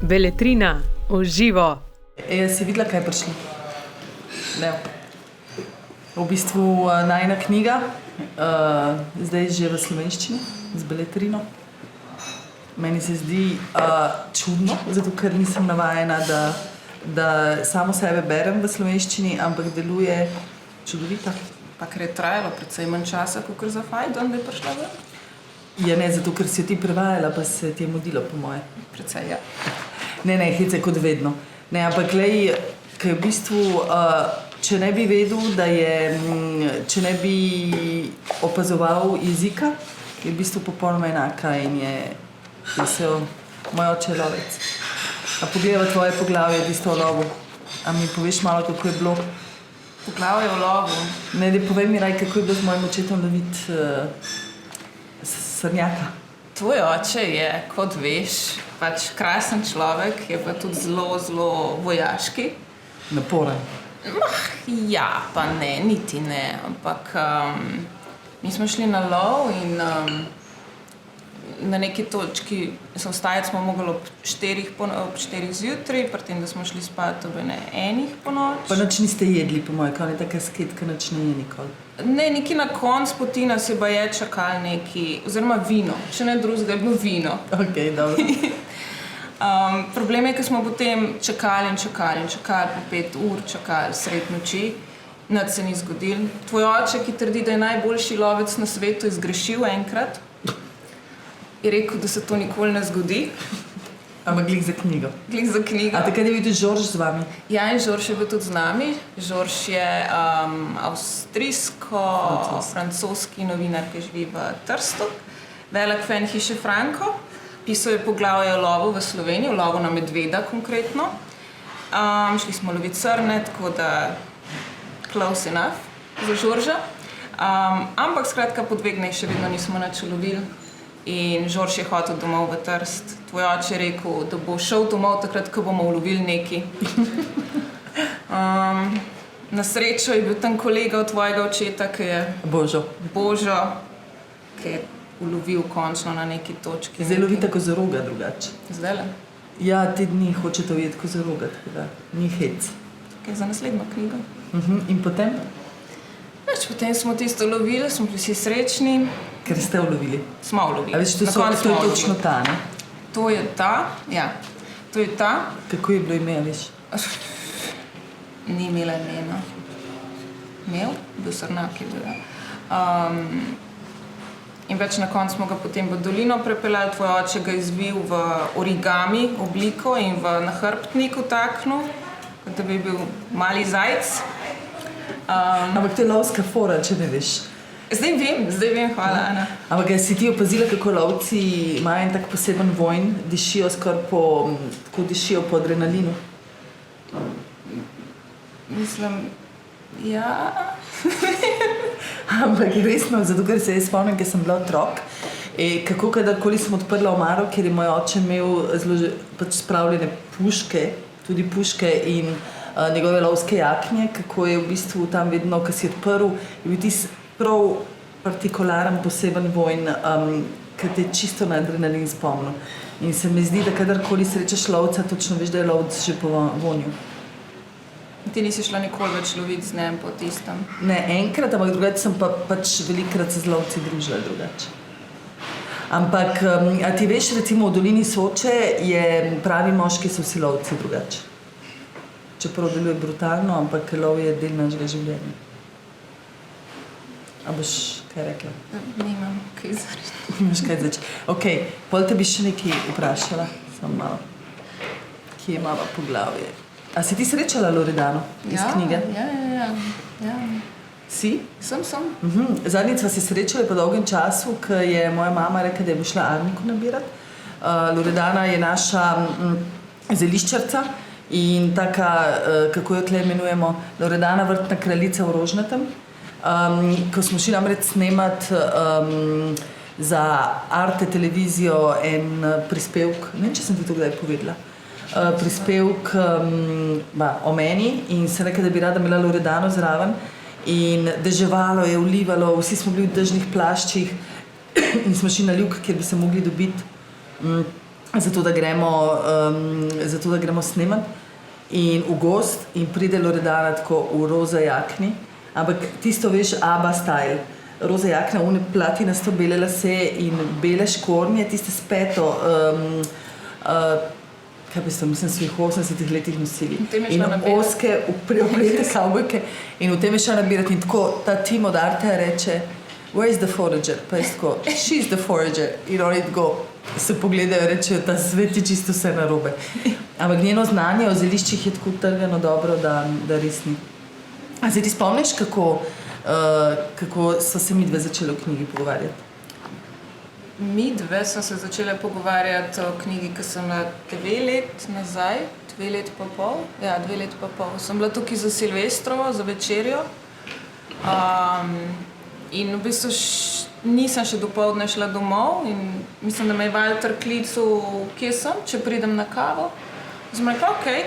Beletrina, v živo. Si videla, kaj je prišlo? Ne. V bistvu najina knjiga, zdaj že v slovenščini, z Beletrino. Meni se zdi čudno, zato ker nisem navajena, da samo sebe berem v slovenščini, ampak deluje čudovita. Pa ker je trajalo precej manj časa, kot za Fajdon, da je prišla ven? Ja, ne, zato ker si jo ti prevajala, pa se ti je mudilo, po moje. Precej, ja. Ne, hece kot vedno. Ne, ampak glej, ker v bistvu, če ne bi vedel, če ne bi opazoval jezika, je v bistvu popolnoma enaka in je pisal moj oče lovec. A pogledava tvoje poglavje, tisto o lovu. A mi poveš malo, kako je bilo? Poglavje o lovu? Ne, povej mi raj, kako je bilo z mojim očetom loviti srnjaka. Tvoj oče je, kot veš, pač krasen človek, je pa tudi zelo, zelo vojaški. Naporen. Ja, pa ne, niti ne, ampak mi smo šli na lov in na neki točki vstajati smo mogli ob 4 zjutraj, pri tem, da smo šli spat ob 1 po noč. Pa nič niste jedli, po moje, kaj je taka sketka, nič ne je nikoli. Ne, neki na konc poti nas je baje čakal neki, oziroma vino, če ne drugega, je bilo vino. Ok, dobro. Problem je, ker smo potem čakali po 5 ur, čakali sred noči, nič se ni zgodilo. Tvoj oče, ki trdi, da je najboljši lovec na svetu, je zgrešil enkrat. Je rekel, da se to nikoli ne zgodi. Ampak glih za knjigo. Glih za knjigo. A takrat je bil tudi Žorž z vami? Ja, in Žorž je bil tudi z nami. Žorž je avstrijsko-francoski novinar, ki živi v Trstu. Velik fan hiše Franko. Pisal je poglavje o lovu v Sloveniji, o lovu na medveda konkretno. Šli smo loviti srne, tako da close enough za Žorža. Ampak skratka po 2 dneh še vedno nismo nič ulovili. In Žorž je hotel domov v Trst. Tvoj oče je rekel, da bo šel domov takrat, ko bomo ulovili neki. Na srečo je bil tam kolega od tvojega očeta, ki je Božo, ki je ulovil končno na neki točki. Zdaj lovite kozoroga drugače. Zdajle? Ja, te dni hočete ujeti kozoroga, tako da ni hec. Okay, za naslednjo knjigo. In potem? Potem smo tisto lovili, smo bili vsi srečni. Ker ste ulovili? Smo ulovili. A veš, to je točno ta, ne? To je ta, ja. To je ta. Kako je bilo ime, veš? Ni imela imena. Imel? Bil srnak je bil. In več na koncu smo ga potem v dolino prepeljali, tvoj oče ga izvil v origami obliko in v nahrbtnik vtaknil, da bi bil mali zajec. Ampak to je lovska fora, če ne veš. Zdaj vem, hvala, Ana. Ampak si ti opazila, kako lovci imajo en tak poseben vojn, dišijo skoraj tako dišijo po adrenalinu? Mislim, ja. Ampak resno, zato ker se jaz spomnim, ker sem bila otrok, kako kadarkoli sem odprla omaro, ker je moj oče imel pač spravljene puške, tudi puške in njegove lovske jaknje, kako je v bistvu tam vedno, ko si odprl, je bil tisti prav partikularen, poseben vojn, ki te čisto na adrenalin spomnil. In se mi zdi, da kadarkoli srečaš lovca, točno veš, da je lovec že po vonju. Ti nisi šla nikoli več loviti z njem po tistem? Ne, enkrat, ampak drugače sem pač velikrat se z lovci družila drugače. Ampak, a ti veš, recimo v dolini Soče je pravi moški so vsi lovci drugače. Čeprav deluje brutalno, ampak lov je del našega življenja. A boš kaj rekla? Nimam kaj zareči. Nimaš kaj zareči. Ok, pol te bi še nekaj vprašala, samo malo. Kje je malo poglavje? A si ti srečala Loredano iz knjige? Ja. Si? Sem. Zadnjič sva se srečali po dolgem času, ko je moja mama rekla, da je bo šla arniku nabirati. Loredana je naša zeliščarca in taka, kako jo tle imenujemo, Loredana vrtna kraljica v Rožnatem. Ko smo šli namreč snemati za Arte televizijo en prispevk, ne vem, če sem ti to kdaj povedala, prispevk o meni in se rekla, da bi rada imela Loredano zraven in deževalo je, vlivalo, vsi smo bili v dežnih plaščih in smo šli na Ljug, kjer bi se mogli dobiti zato da gremo snemati. In v gost in pride Loredana tako v roza jakni, ampak tisto veš, ABBA style. Roza jakna, une platinasto bele lase in bele škornje, tiste speto, kaj bi ste, mislim, svojih 80 letih nosili. In oske, oprete kavbojke in v tem je šla nabirati in tako ta tim od Arteja reče, where is the forager? Pa je tako, she's the forager. In oni tako se pogledajo in rečejo, ta svet je čisto vse narobe. Ampak njeno znanje o zeliščih je tako trgano dobro, da res ni. A zdaj ti spomniš, kako so se midve začele o knjigi pogovarjati? Midve so se začele pogovarjati o knjigi, ki sem bila 2 let nazaj, 2 let pa pol. Ja, 2 let pa pol. Sem bila tukaj za Silvestrovo, za večerjo. In v bistvu nisem še dopoldne šla domov in mislim, da me je Walter klical, kje sem, če pridem na kavo. Sem rekla, okej,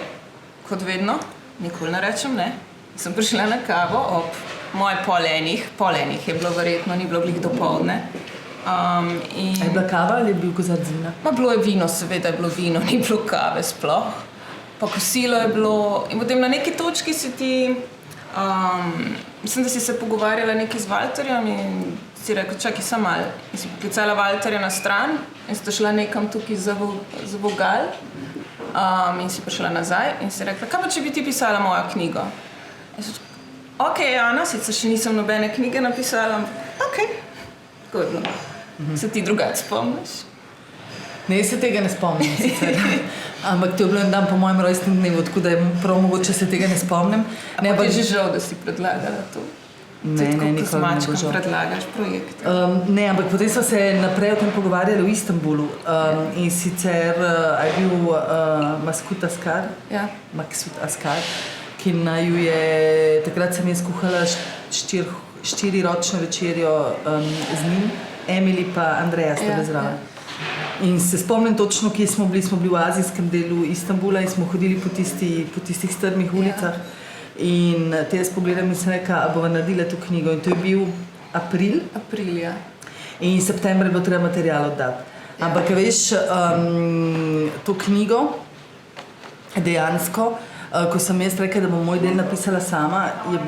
kot vedno, nikoli ne rečem ne. Sem prišla na kavo ob moje pol enih je bilo verjetno, ni bilo glih dopoldne. Je bila kava ali je bil kozarec vina? Bilo je vino, seveda je bilo vino, ni bilo kave sploh. Pa kosilo je bilo in potem na neki točki si ti, mislim, da si se pogovarjala nekaj z Walterjem in si rekel, čakaj sam malo. In si poklicala Walterja na stran in sta šla nekam tukaj za vogal in si prišla nazaj in si rekla, kaj pa če bi ti pisala mojo knjigo? In si rekla, ok, Ana, sicer še nisem nobene knjige napisala, ok, godno. Se ti drugače spomniš? Ne, se tega ne spomnim sicer. Ampak to je bilo en dan po mojem rojstnem dnevu, tako da je prav mogoče se tega ne spomnim. Ne, pa je že žal, da si predlagala to. Ne, nikoli ne bo žal. Predlagaš projekt. Ne, ampak potem smo se naprej o tem pogovarjali v Istanbulu. In sicer je bil Maksut Askar, ki naju je, takrat sem jaz kuhala 4-ročno večerjo z njim, Emily pa Andreja sta bila zraven. In se spomnim točno, kje smo bili v azijskem delu Istanbula in smo hodili po tistih strmih ulicah. In te jaz pogledam in sem rekla, a bova naredila to knjigo. In to je bil april. April, ja. In septembra je bilo treba material oddati. Ampak veš, to knjigo dejansko, ko sem jaz rekla, da bom moj del napisala sama, je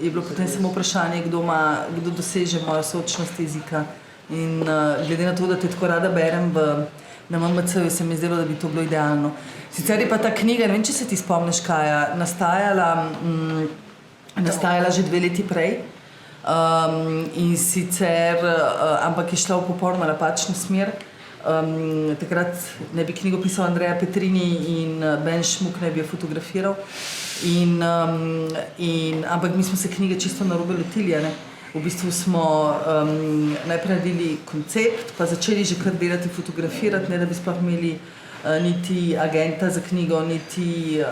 bilo potem samo vprašanje, kdo doseže mojo sočnost jezika. In glede na to, da te tako rada berem na MMC-ju, se mi je zdelo, da bi to bilo idealno. Sicer je pa ta knjiga, ne vem, če se ti spomniš, Kaja, nastajala že 2 leti prej. In sicer, ampak je šla v popolnoma napačno smer. Takrat ne bi knjigo pisal Andreja Petrini in Ben Šmuk ne bi jo fotografiral. Ampak mi smo se knjige čisto narobe lotili, ne? V bistvu smo najprej naredili koncept, pa začeli že kar delati, fotografirati, ne da bi sploh imeli niti agenta za knjigo, niti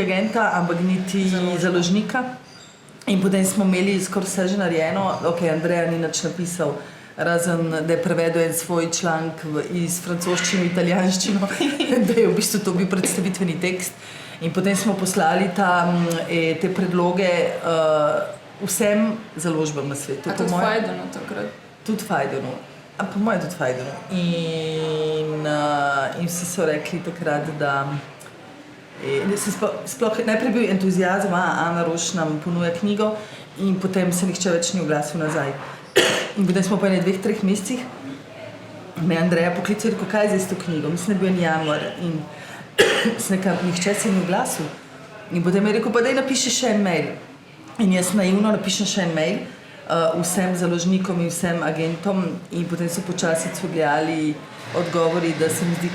agenta, ampak niti založnika. In potem smo imeli skoraj vse že narejeno. Ok, Andreja ni nič napisal, razen da je prevedel en svoj članek iz francoščine v italijanščino, da je v bistvu to bil predstavitveni tekst. In potem smo poslali te predloge vsem založbam na svetu. A tudi Fajdonu takrat? Tudi Fajdonu. A po mojem tudi Fajdonu. In vsi so rekli takrat, da najprej bil entuzijazem, Ana Roš nam ponuja knjigo in potem se nihče več ni oglasil nazaj. In potem smo po 2-3 mesecih me Andreja poklical in rekel, kaj je zdaj s to knjigo? Mislim, da je bil januar in nihče se ni oglasil. In potem je rekel, pa daj napiši še en mail. In jaz naivno napišem še en mail vsem založnikom in vsem agentom in potem so počasi cugljali odgovori, da se mi zdi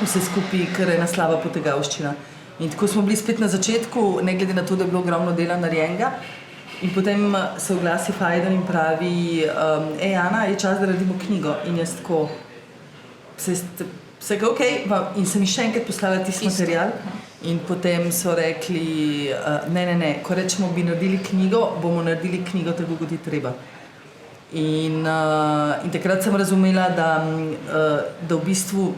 vse skupaj kar ena slaba potegavščina. In tako smo bili spet na začetku, ne glede na to, da je bilo ogromno dela narejenega. In potem se oglasi Fajden in pravi, Ana, je čas, da naredimo knjigo. In jaz tako, vse ok, in sem mi še enkrat poslala tisti material. In potem so rekli, ne, ko rečemo, bi naredili knjigo, bomo naredili knjigo tako, kot je treba. In takrat sem razumela, da v bistvu,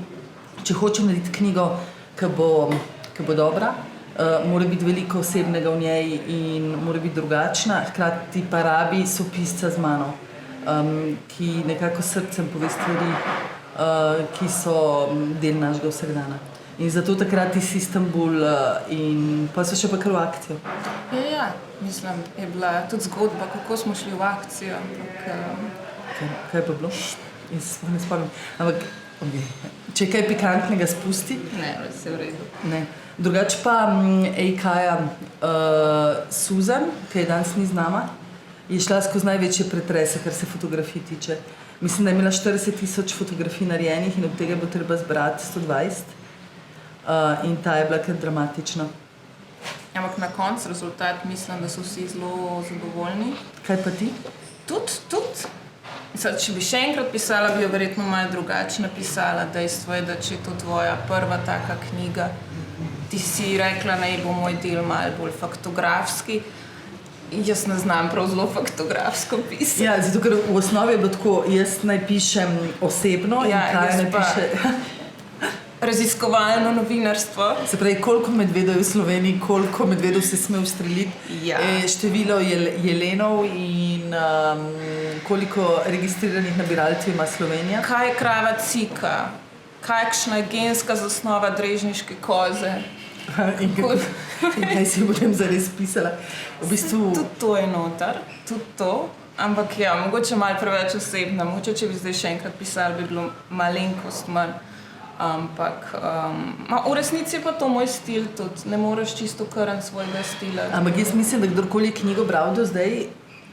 če hočem narediti knjigo, ki bo dobra, mora biti veliko osebnega v njej in mora biti drugačna, hkrati pa rabi sopisca z mano. ki nekako s srcem pove stvari, ki so del našega vsakdana. In zato takrat iz Istanbul in pa so še pa kar v akcijo. Ja, mislim, je bila tudi zgodba, kako smo šli v akcijo. Kaj pa bilo? Jaz ne spomnim. Ampak, okay. Če je kaj pikantnega spusti? Ne, vse v redu. Ne. Drugače pa Kaja Suzan, ki je danes ni z nama, je šla skozi največje pretrese, kar se fotografij tiče. Mislim, da je imela 40,000 fotografij narejenih in od tega bo treba zbrati 120. In ta je bila kar dramatična. Ampak na koncu rezultat mislim, da so vsi zelo zadovoljni. Kaj pa ti? Tudi. Mislim, če bi še enkrat pisala, bi jo verjetno malo drugače napisala. Dejstvo je, da če je to tvoja prva taka knjiga, ti si rekla, naj bo moj del malo bolj faktografski. Jaz ne znam prav zelo faktografsko pisati. Ja, zato ker v osnovi je bilo tako, jaz naj pišem osebno in kaj naj piše... Raziskovalno novinarstvo. Se pravi, koliko medvedov je v Sloveniji, koliko medvedov se sme ustreliti, število jelenov in koliko registriranih nabiralcev ima Slovenija. Kaj je krava cika, kakšna je genska zasnova drežniške koze. In kaj si potem zares pisala. V bistvu... Tudi to je notar, tudi to. Ampak ja, mogoče malo preveč osebno. Mogoče, če bi zdaj še enkrat pisala, bi bilo malenkost manj. Ampak v resnici je pa to moj stil tudi. Ne moreš čisto krn svojega stila. Ampak jaz mislim, da kdorkoli je knjigo bral do zdaj,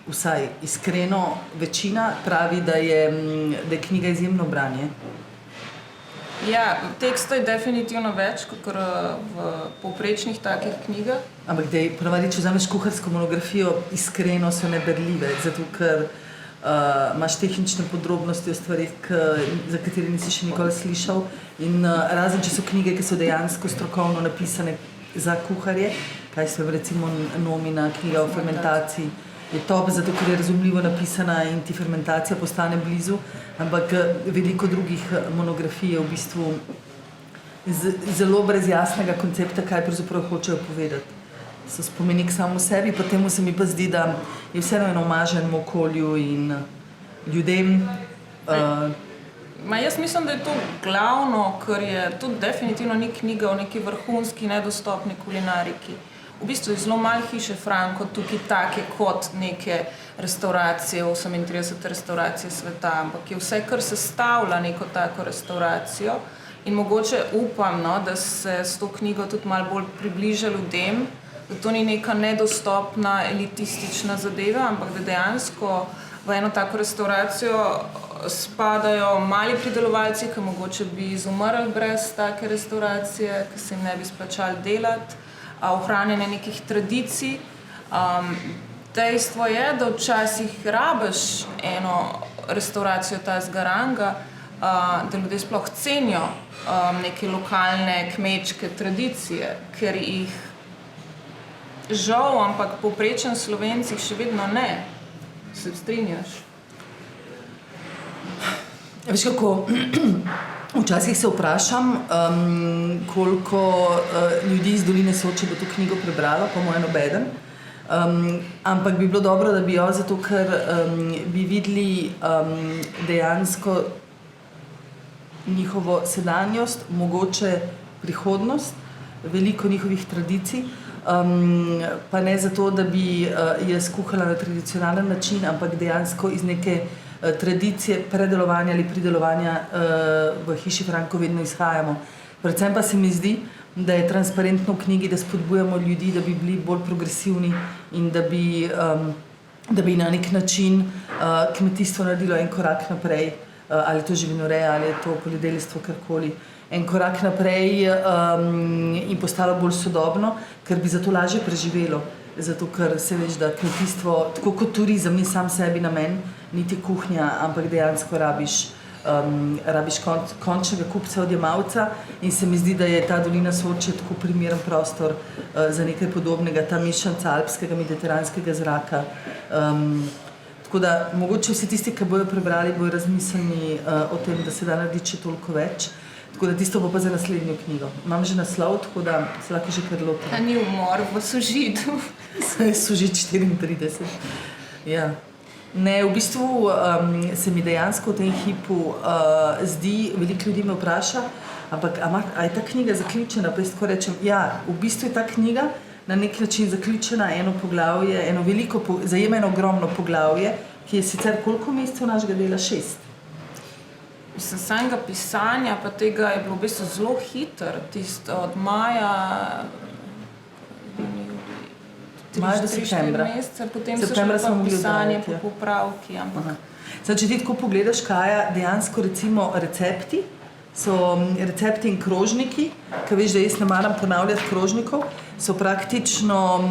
vsaj iskreno večina pravi, da je knjiga izjemno branje. Ja, tekstov je definitivno več kot v povprečnih takih knjigah. Ampak ponavadi, če vzameš kuharsko monografijo, iskreno so neberljive, zato ker imaš tehnične podrobnosti o stvarih, za katere nisi še nikoli slišal. In razen, če so knjige, ki so dejansko strokovno napisane za kuharje, kaj so recimo Nomina, knjiga o fermentaciji, je top, zato ker je razumljivo napisana in ti fermentacija postane blizu, ampak veliko drugih monografij je v bistvu zelo brez jasnega koncepta, kaj pravzaprav hočejo povedati. So spomenik samo v sebi, potem se mi pa zdi, da je vseeno eno omaženemu okolju in ljudem. Jaz mislim, da je to glavno, ker je to definitivno ni knjiga o neki vrhunski, nedostopni kulinariki. V bistvu je zelo malo hiše Franko tukaj take kot neke restauracije, 38 restauracij sveta, ampak je vse, kar sestavlja neko tako restauracijo. In mogoče upam, da se s to knjigo tudi malo bolj približa ljudem, da to ni neka nedostopna, elitistična zadeva, ampak da dejansko v eno tako restauracijo spadajo mali pridelovalci, ki mogoče bi izumrli brez take restauracije, ki se jim ne bi splačali delati, ohranjanje nekih tradicij. Dejstvo je, da včasih rabiš eno restauracijo tazga ranga, da ljudje sploh cenijo neke lokalne kmečke tradicije, ker jih žal, ampak povprečen Slovenci še vedno ne. Se strinjaš? Veš kako, včasih se vprašam, koliko ljudi iz doline Soče bo to knjigo prebralo, pa moje nobeden. Ampak bi bilo dobro, da bi jo, zato ker bi videli dejansko njihovo sedanjost, mogoče prihodnost, veliko njihovih tradicij. Pa ne zato, da bi jaz kuhala na tradicionalen način, ampak dejansko iz neke tradicije predelovanja ali pridelovanja v hiši Franko vedno izhajamo. Predvsem pa se mi zdi, da je transparentno v knjigi, da spodbujamo ljudi, da bi bili bolj progresivni in da bi na nek način kmetijstvo naredilo en korak naprej, ali to živinoreja, ali je to poljedelstvo, karkoli. En korak naprej in postalo bolj sodobno, ker bi zato lažje preživelo. Zato, ker se veš, da kmetijstvo, tako kot turizem, ni sam sebi namen, niti kuhnja, ampak dejansko rabiš končnega kupca, odjemalca in se mi zdi, da je ta dolina Soče tako primeren prostor za nekaj podobnega, ta mešanca alpskega, mediteranskega zraka. Tako da mogoče vsi tisti, ki bojo prebrali, bojo razmislili o tem, da se da narediti še toliko več. Tako da tisto bo pa za naslednjo knjigo. Imam že naslov, tako da se lahko že kar lotim. Ni umor v Sožidu. Sožit 34. Ja. Ne, v bistvu se mi dejansko v tem hipu zdi, veliko ljudi me vpraša, ampak a je ta knjiga zaključena? Pa jaz tako rečem, ja, v bistvu je ta knjiga na nek način zaključena, eno poglavje, zajema eno ogromno poglavje, ki je sicer koliko mesecev našega dela? 6. Mislim, samega pisanja pa tega je bilo v bistvu zelo hitro, tisto od maja do septembra. Potem so šli pa pisanje po popravki. Zdaj, če ti tako pogledaš, Kaja, dejansko recimo recepti, so recepti in krožniki, ki veš, da jaz ne maram ponavljati krožnikov, so praktično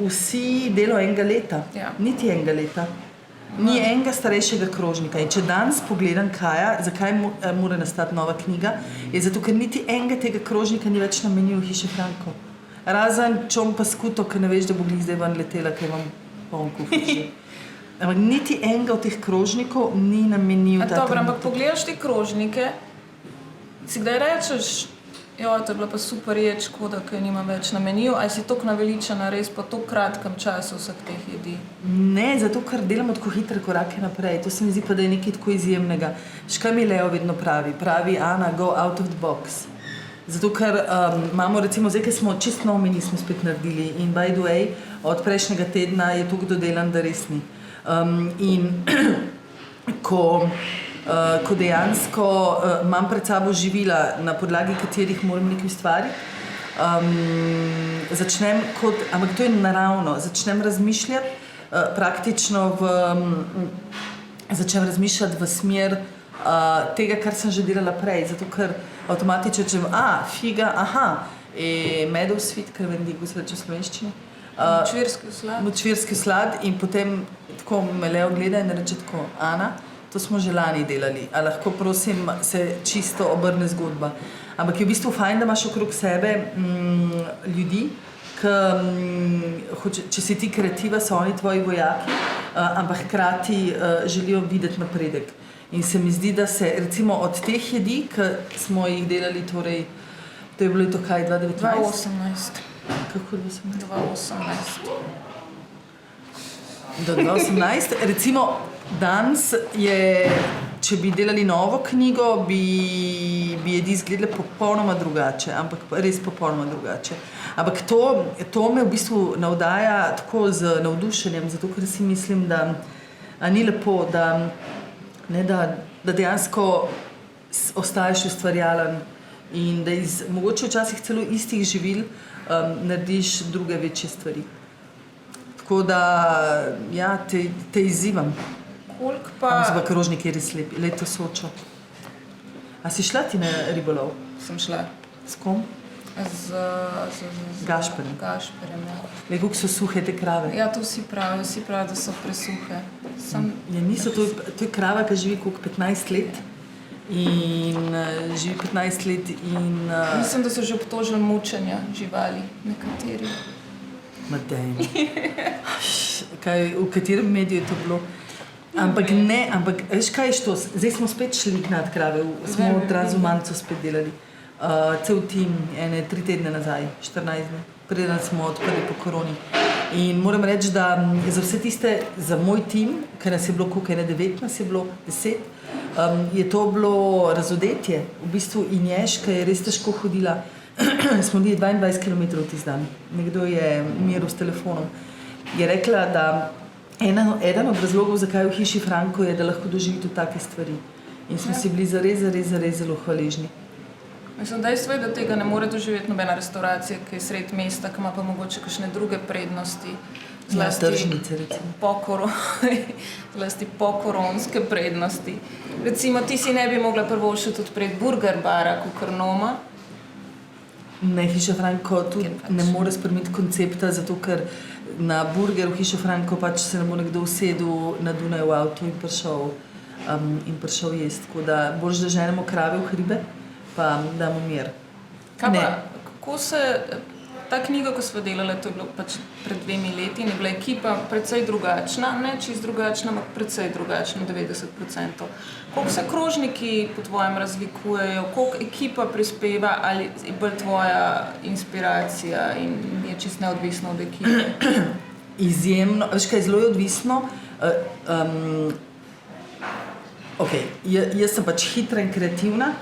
vsi delo enega leta, niti enega leta. Ni enega starejšega krožnika. In če danes pogledam, Kaja, zakaj mora nastati nova knjiga, je zato, ker niti enega tega krožnika ni več na meniju Hiše Franko. Razen čom pa skuto, ker ne veš, da bo glih zdaj ven letela, ker imam poln kuhinji. Ampak niti enega od teh krožnikov ni na meniju. Dobro, ampak pogledaš te krožnike, si kdaj rečeš, jo, to je bila pa super jed, škoda, ker nima več na meniju, ali si toliko naveličena res po tako kratkem času vseh teh jedi? Ne, zato ker delamo tako hitre korake naprej. To se mi zdi pa, da je nekaj tako izjemnega. Škaj mi Leo vedno pravi? Pravi, Ana, go out of the box. Zato ker imamo recimo, zdaj, ker smo čisto nov meni smo spet naredili in by the way, od prejšnjega tedna je toliko dodelan, da res ni. In ko dejansko imam pred sabo živila, na podlagi katerih moram nekaj ustvariti, ampak to je naravno, začnem razmišljati v smer tega, kar sem že delala prej, zato ker avtomatično rečem, figa, medov svit, ker vem, kako se reče v slovenščini. Močvirski slad in potem tako me Leo gleda in reče tako, Ana, to smo že lani delali, a lahko prosim se čisto obrne zgodba. Ampak je v bistvu fajn, da imaš okrog sebe ljudi, če si ti kreativa, so oni tvoji vojaki, ampak hkrati želijo videti napredek. In se mi zdi, da se recimo od teh jedi, ki smo jih delali, torej, to je bilo to kaj, 2019? 2018. Kako 2018? Do 2018. Recimo danes je, če bi delali novo knjigo, bi jedi izgledale popolnoma drugače, ampak res popolnoma drugače. Ampak to me v bistvu navdaja tako z navdušenjem, zato ker si mislim, da ni lepo, da dejansko ostaješ ustvarjalen in da iz mogoče včasih celo istih živil narediš druge večje stvari. Tako da, ja, te izzivam. Koliko pa... So pa krožniki res lepi, leto Sočo. A si šla ti na ribolov? Sem šla. S kom? Z Gašperjem. Gašperjem, ja. Le, kako so suhe te krave? Ja, to vsi pravijo, da so presuhe. Ja, niso, to je krava, ki živi koliko 15 let. In živi 15 let in... Mislim, da so že obtožili mučenja živali, nekateri. Madej. V katerem mediju je to bilo? Ampak ne, veš kaj je to? Zdaj smo spet šli nad krave, smo v Transumancu spet delali. Cel tim, 3 tedne nazaj, 14 dni, preden smo odprli po koroni. In moram reči, da za vse tiste, za moj tim, ker nas je bilo koliko, 9 nas je bilo, 10, je to bilo razodetje. V bistvu Inješka je res težko hodila. Smo bili 22 km tisti dan. Nekdo je meril s telefonom. Je rekla, da eden od razlogov, zakaj v Hiši Franko je, da lahko doživi tudi take stvari. In smo si bili zares zelo hvaležni. Mislim, dejstvo je, da tega ne more doživeti nobena restauracija, ki je sred mesta, ki ima pa mogoče kakšne druge prednosti. Tržnice, recimo. Zlasti pokoronske prednosti. Recimo, ti si ne bi mogla prvošiti odpreti burger bara Kukrnoma. Ne, Hiša Franko tudi ne more spremeniti koncepta, zato ker na burger v Hišo Franko pač se ne bo nekdo usedel na Dunaj v avto in prišel jesti. Tako da boljš, da ženemo krave v hribe, pa damo mir. Kako se, ta knjiga, ko smo delali, to je bilo pač pred 2 leti in je bila ekipa precej drugačna, ne čisto drugačna, ampak precej drugačna, 90%. Koliko se krožniki po tvojem razlikujejo, koliko ekipa prispeva, ali je bolj tvoja inspiracija in je čisto neodvisna od ekipe? izjemno, veš kaj, zelo je odvisno. Jaz sem pač hitra in kreativna,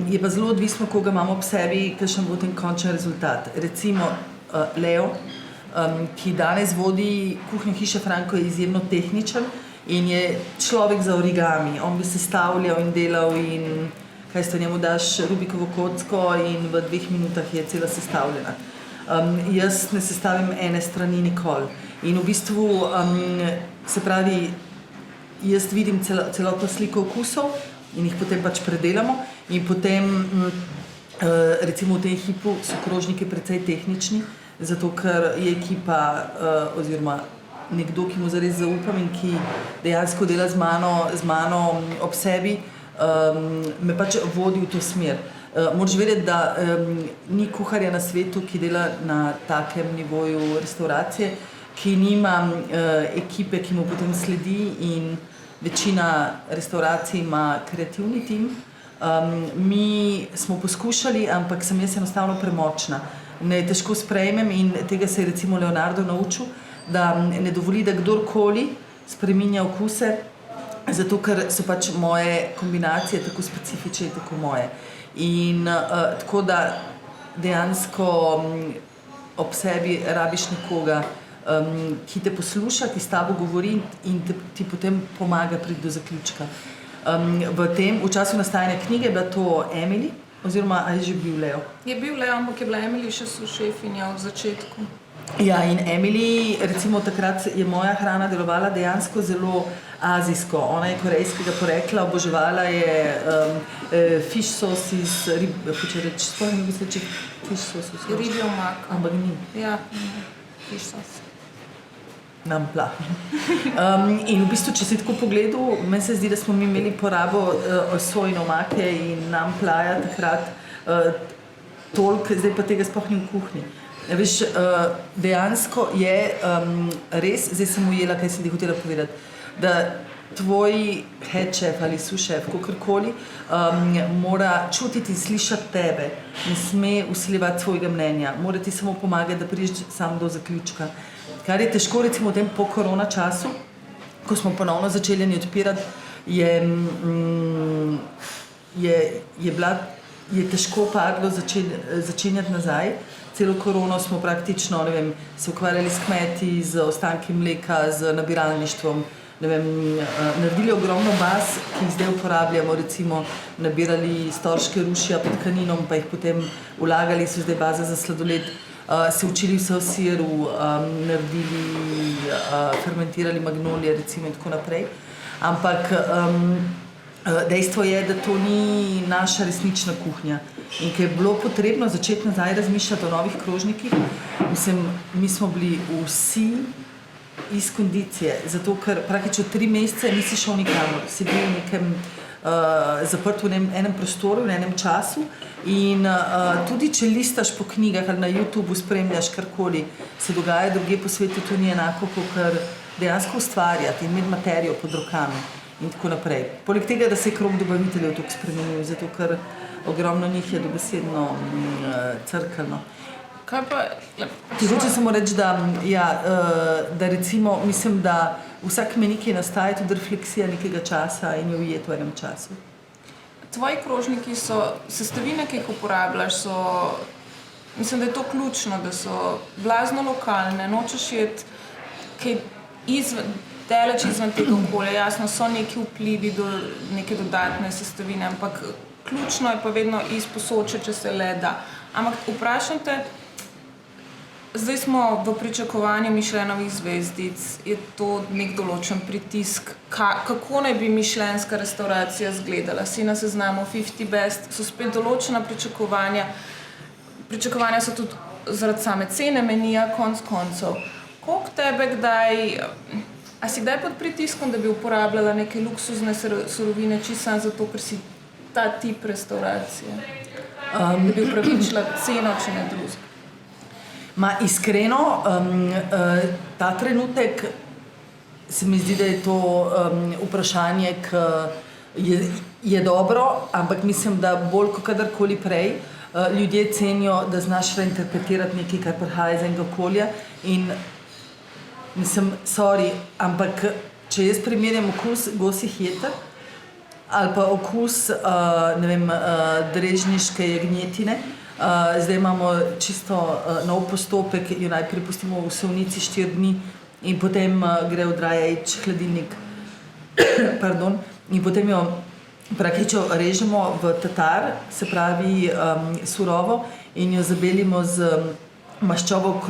je pa zelo odvisno, koga imamo ob sebi, kakšen bo ten končen rezultat. Recimo Leo, ki danes vodi kuhinjo Hiše Franko, je izjemno tehničen in je človek za origami. On bi sestavljal in delal in kaj se njemu daš Rubikovo kocko in v 2 minutah je cela sestavljena. Jaz ne sestavim ene strani nikoli. In v bistvu, se pravi, jaz vidim celotno sliko okusov in jih potem pač predelamo in potem, recimo v tem hipu so krožniki precej tehnični, zato ker je ekipa oziroma nekdo, ki mu zares zaupam in ki dejansko dela z mano ob sebi, me pač vodi v to smer. Moraš vedeti, da ni kuharja na svetu, ki dela na takem nivoju restauracije, ki nima ekipe, ki mu potem sledi in večina restauracij ima kreativni tim. Mi smo poskušali, ampak sem jaz enostavno premočna. Ne težko sprejmem in tega se je recimo Leonardo naučil, da ne dovoli, da kdorkoli spreminja okuse, zato ker so pač moje kombinacije tako specifične in tako moje. In tako da dejansko ob sebi rabiš nekoga, ki te posluša, ki s tabo govori in ti potem pomaga priti do zaključka. V času nastajanja knjige je bila to Emily, oziroma ali je že bil Leo? Je bil Leo, ampak je bila Emily še šefinja v začetku. Ja, in Emily, recimo takrat je moja hrana delovala dejansko zelo azijsko. Ona je korejskega porekla, oboževala je fish sauce iz hoče reči, spomnim bi se, če fish sauce iz ribjo omako. Ampak ni. Ja, fish sauce. Nampla. In v bistvu, če si tako pogledal, meni se zdi, da smo mi imeli porabo sojine omake in namplaja takrat toliko, zdaj pa tega sploh ni v kuhinji. Veš, dejansko je res, zdaj sem ujela, kaj sem ti hotela povedati, da tvoj head chef ali sous chef, kakorkoli, mora čutiti in slišati tebe, ne sme vsiljevati svojega mnenja, mora ti samo pomagati, da prideš sam do zaključka. Kar je težko recimo v tem po korona času, ko smo ponovno začeli odpirati, je težko padlo začenjati nazaj. Celo korono smo praktično, ne vem, se ukvarjali s kmeti, z ostanki mleka, z nabiralništvom, ne vem, naredili ogromno baz, ki jih zdaj uporabljamo, recimo nabirali storške rušja pod Kaninom, pa jih potem vlagali, so zdaj baze za sladoled, se učili vse o siru, naredili, fermentirali magnolije, recimo in tako naprej. Ampak dejstvo je, da to ni naša resnična kuhinja. In ko je bilo potrebno začeti nazaj razmišljati o novih krožnikih, mi smo bili vsi iz kondicije, zato ker praktično 3 mesece nisi šel nikamor, si bil v nekem zaprt v enem prostoru, v enem času in tudi če listaš po knjigah ali na YouTubu spremljaš karkoli se dogaja drugje po svetu, to ni enako, kot dejansko ustvarjati in imeti materijo pod rokami in tako naprej. Poleg tega, da se je krog dobaviteljev tukaj spremenil, zato ker ogromno njih je dobesedno crkano. Kaj pa? Ti hoče samo reči, da recimo mislim, da vsak meni, ki nastaja, tudi refleksija nekega časa in jo ujet v enem času. Tvoji krožniki so, sestavine, ki jih uporabljaš, mislim, da je to ključno, da so blazno lokalne, nočeš jeti kaj daleč izven tega okolja. Jasno, so neki vplivi do neke dodatne sestavine, ampak ključno je pa vedno izposoče, če se le da. Ampak vprašam te, zdaj smo v pričakovanju Michelinovih zvezdic, je to nek določen pritisk, kako naj bi michelinska restauracija izgledala, si na seznamu 50 best, so spet določena pričakovanja, pričakovanja so tudi zaradi same cene menija, konc koncev. Koliko tebe a si kdaj pod pritiskom, da bi uporabljala neke luksuzne surovine, čisto zato, ker si ta tip restauracije, da bi upravičila ceno, če ne drugega? Iskreno, ta trenutek se mi zdi, da je to vprašanje, ki je dobro, ampak mislim, da bolj kot kadarkoli prej ljudje cenijo, da znaš reinterpretirati nekaj, kar prihaja iz enega okolja in Mislim, sorry, ampak če jaz primerjam okus gosjih jeter ali pa okus, ne vem, drežniške jagnjetine, zdaj imamo čisto nov postopek, jo najprej pustimo v solnici 4 dni in potem gre v dry age hladilnik, pardon, in potem jo praktično režemo v tatar, se pravi surovo, in jo zabelimo z maščobo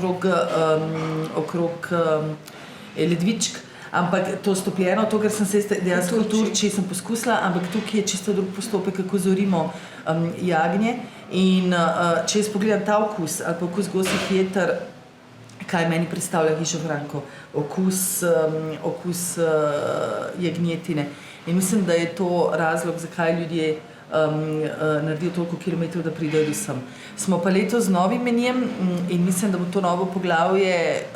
okrog ledvičk. Ampak to stopljeno, to, kar sem se dejansko v Turčiji sem poskusila, ampak tukaj je čisto drug postopek, kako zorimo jagnje. In če jaz pogledam ta okus ali pa okus gosjih jeter, kaj meni predstavlja hišo Franko? Okus jagnjetine. In mislim, da je to razlog, zakaj ljudje naredijo toliko kilometrov, da pridejo do sem. Smo pa letos z novim menijem in mislim, da bo to novo poglavje,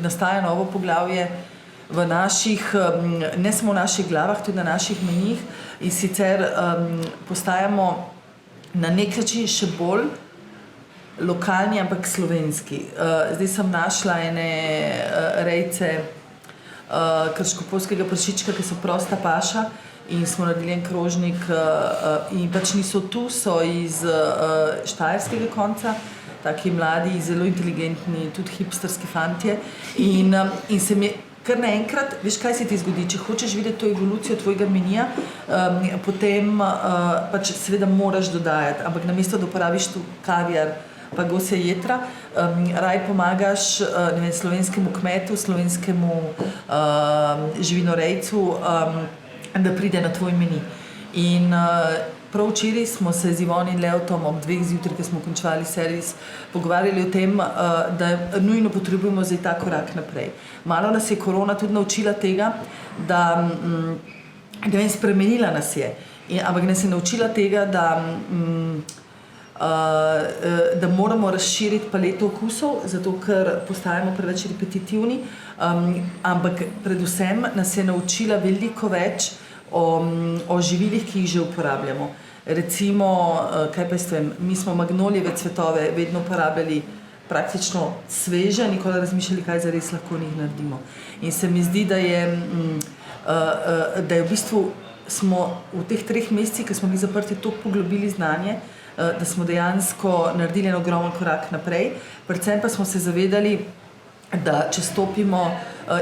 nastaja novo poglavje v naših, ne samo v naših glavah, tudi na naših menijih, in sicer postajamo na nek način še bolj lokalni, ampak slovenski. Zdaj sem našla ene rejce krškopolskega prašička, ki so prosta paša, in smo naredili en krožnik in pač niso tu, so iz štajerskega konca, taki mladi, zelo inteligentni, tudi hipsterski fantje. In se mi kar naenkrat, veš, kaj se ti zgodi, če hočeš videti to evolucijo tvojega menija, potem pač seveda moraš dodajati, ampak namesto da uporabiš tu kaviar pa gosja jetra, raj pomagaš ne vem, slovenskemu kmetu, slovenskemu živinorejcu, da pride na tvoj meni. In prav včeraj smo se z Ivon in Leotom ob 2 zjutraj, ko smo končali servis, pogovarjali o tem, da nujno potrebujemo zdaj ta korak naprej. Malo nas je korona tudi naučila tega, da ne vem, spremenila nas je, ampak nas je naučila tega, da moramo razširiti paleto okusov, zato ker postajamo preveč repetitivni, ampak predvsem nas je naučila veliko več o živilih, ki jih že uporabljamo. Recimo, kaj pa jaz vem, mi smo magnolijeve cvetove vedno uporabljali praktično sveže, nikoli razmišljali, kaj zares lahko njih naredimo. In se mi zdi, da je v bistvu smo v teh 3 mesecih, ki smo bili zaprti, toliko poglobili znanje, da smo dejansko naredili en ogromen korak naprej. Predvsem pa smo se zavedali, da če stopimo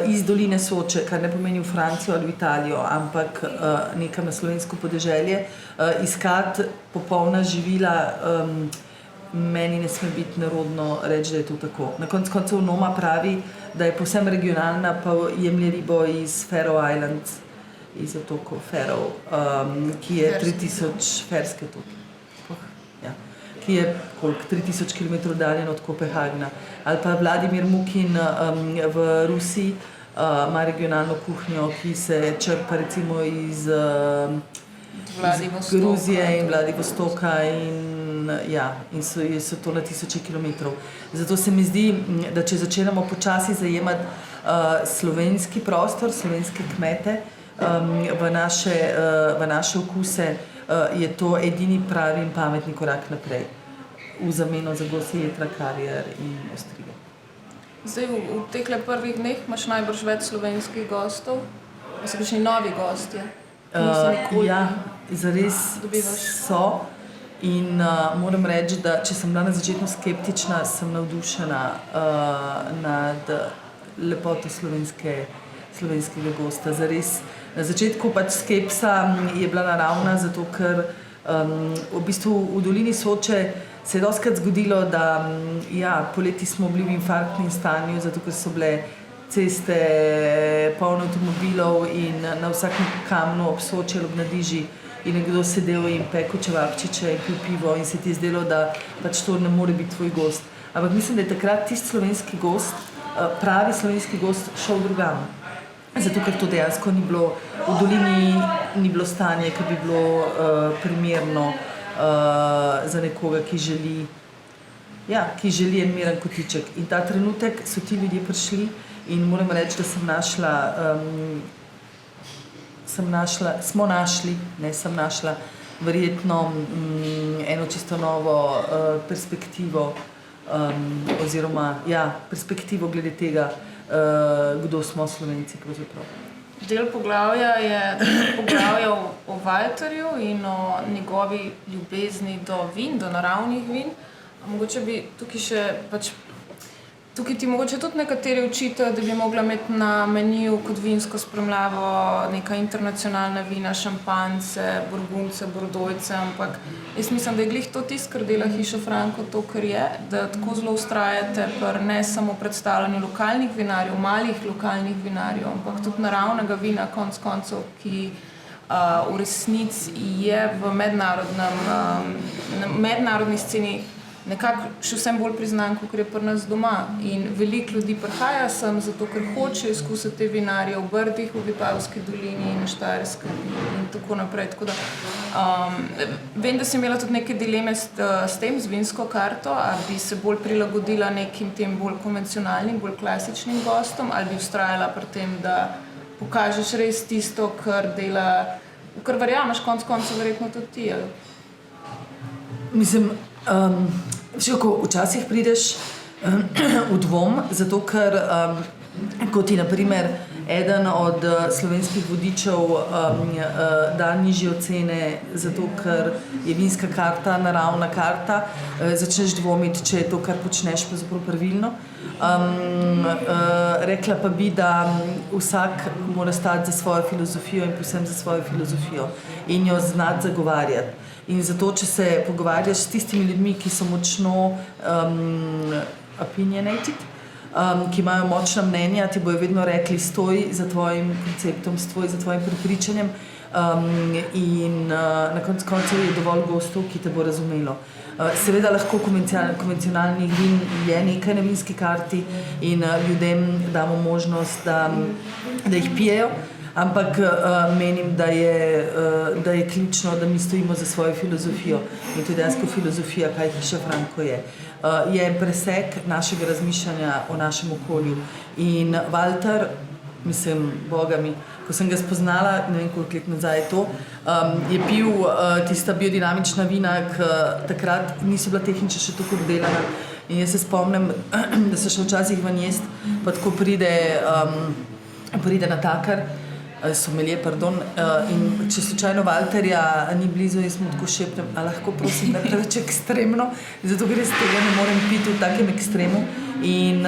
iz doline Soče, kar ne pomeni v Francijo ali v Italijo, ampak nekam na slovensko podeželje, iskati popolna živila, meni ne sme biti nerodno reči, da je to tako. Na koncu koncev Noma pravi, da je povsem regionalna, pa jemlje ribo iz Faroe Islands, iz otokov Faroe, ki je 3000 ferske otoke. Ki je 3000 km daljen od Kopenhagna. Ali pa Vladimir Mukin v Rusiji ima regionalno kuhnjo, ki se črpa recimo iz Gruzije in Vladivostoka in so to na 1000 kilometrov. Zato se mi zdi, da če začenemo počasi zajemati slovenski prostor, slovenske kmete v naše okuse, je to edini pravi in pametni korak naprej v zameno za gosje jetra, kaviar in ostrige. Zdaj, v teh prvih dneh imaš najbrž več slovenskih gostov, so kakšni novi gostje? Ja, zares so in moram reči, da če sem bila na začetku skeptična, sem navdušena nad lepoto slovenskega gosta. Zares, na začetku pač skepsa je bila naravna, zato ker v bistvu v dolini Soče se je dostikrat zgodilo, da poleti smo bili v infarktnem stanju, zato ker so bile ceste polne avtomobilov in na vsakem kamnu ob Soči ali ob Nadiži je nekdo sedel in pekel čevapčiče in pil pivo in se ti je zdelo, da pač to ne more biti tvoj gost. Ampak mislim, da je takrat tisti slovenski gost, pravi slovenski gost šel drugam. Zato, ker to dejansko ni bilo, v dolini ni bilo stanje, ki bi bilo primerno za nekoga, ki želi en miren kotiček. In ta trenutek so ti ljudje prišli in moram reči, da smo našli verjetno eno čisto novo perspektivo oziroma perspektivo glede tega, kdo smo Slovenci pravzaprav. Del poglavja je poglavje o Walterju in o njegovi ljubezni do vin, do naravnih vin. Mogoče bi tukaj ti mogoče tudi nekateri učitajo, da bi mogla imeti na meniju kot vinsko spremljavo neka internacionalna vina, šampance, burgundce, bordojce, ampak jaz mislim, da je glih to tisto, kar dela Hiša Franko, to, kar je, da tako zelo vztrajate pri ne samo predstavljanju lokalnih vinarjev, malih lokalnih vinarjev, ampak tudi naravnega vina, konec koncev, ki v resnici je v mednarodni sceni nekako še vsem bolj priznan, kot je pri nas doma. In veliko ljudi prihaja sem, zato ker hoče izkusiti te vinarje v Brdih, v Vipavski dolini, na Štajerskem in tako naprej. Tako da, vem, da si imela tudi neke dileme s tem, z vinsko karto, ali bi se bolj prilagodila nekim tem bolj konvencionalnim, bolj klasičnim gostom, ali bi vztrajala pri tem, da pokažeš res tisto, kar dela, kar verjameš, konec koncev verjetno tudi ti. Mislim, včasih prideš v dvom, zato ker ko ti na primer eden od slovenskih vodičev da nižje ocene, zato ker je vinska karta naravna karta, začneš dvomiti, če je to, kar počneš, pravzaprav pravilno. Rekla pa bi, da vsak mora stati za svojo filozofijo in povsem za svojo filozofijo in jo znati zagovarjati. In zato, če se pogovarjaš s tistimi ljudmi, ki so močno opinionated, ki imajo močna mnenja, ti bojo vedno rekli, stoj za tvojim konceptom, stoj za tvojim prepričanjem in na koncu je dovolj gostov, ki te bo razumelo. Seveda lahko konvencionalnih vin je nekaj na vinski karti in ljudem damo možnost, da jih pijejo, ampak menim, da je ključno, da mi stojimo za svojo filozofijo in to je dejansko filozofija, kaj Hiša Franko je. Je en presek našega razmišljanja o našem okolju in Walter, mislim, boga mi, ko sem ga spoznala, ne vem koliko let nazaj je to, je pil tista biodinamična vina, ki takrat niso bila tehnično še tako obdelana in jaz se spomnim, da se še včasih ven jest, pa tako pride natakar, sommelier, pardon, in če slučajno Walterja ni blizu, jaz mu tako šepnem, a lahko prosim, ne preveč ekstremno, zato ker res tega ne morem piti v takem ekstremu. In